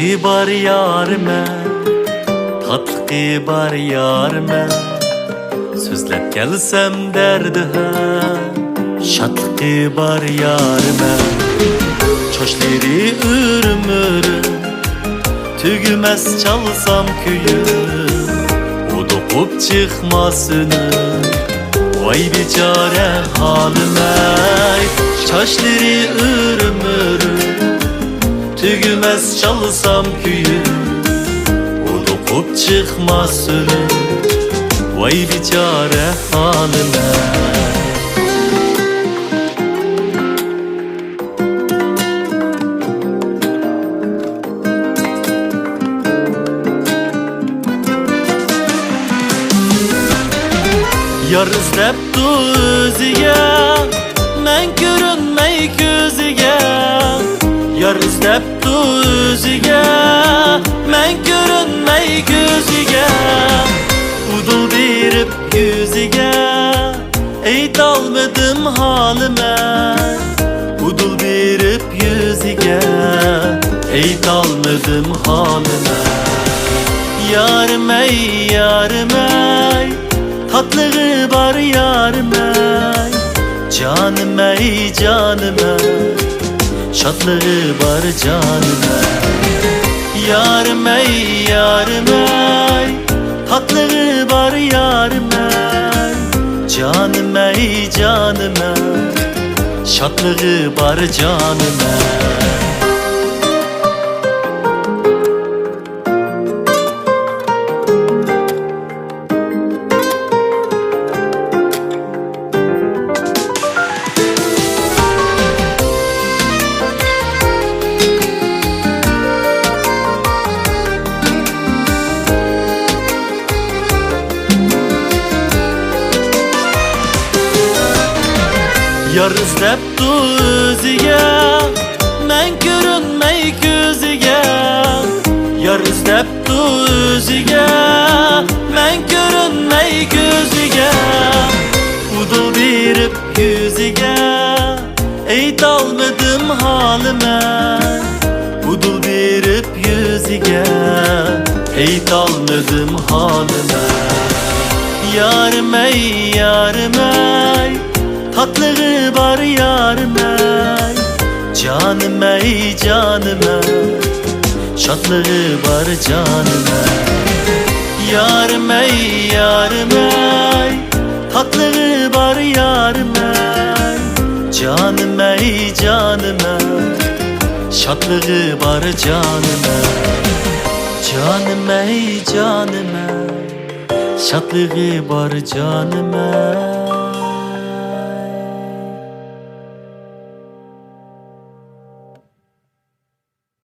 Şadlığı bar yarime, tatlığı bar yarime. Sözlep gelsem derdi ha, şadlığı bar yarime. Çoşları ürüm ürüm, tügümez çalsam köyü. O dokup çıkmasını, vay biçare halime. Çoşları ürüm ürüm, tügümez çalsam köyü. O dokup çıkmasını, vay biçare halime. Yar izlep özüge, men görünmey gözüge. Yar izlep özüge, men görünmey gözüge. Udul berip yüzüge, ey dalmadım halime. Udul berip yüzüge, ey dalmadım halime. Yarım ey yarım ey, tatlığı bar yarım ey. Canım ey canım ey, şadlığı bar canım ey. Yarım ey yarım ey, tatlığı bar yarım ey. Canım ey canım ey, şadlığı bar canım ey. Yar izlep özüge, men görünmey gözüge. Yar izlep özüge, men görünmey gözüge. Udul berip yüzüge, ey dalmadım halime. Udul berip yüzüge, ey dalmadım halime. Yarım ey yarım ey, tatlığı bar yarım ey. Canım ey canım ey, şadlığı bar canım ey. Yarım ey yarım ey, tatlığı bar yarım ey. Canım ey canım ey, şadlığı bar canım ey. Canım ey canım ey, şadlığı bar canım ey.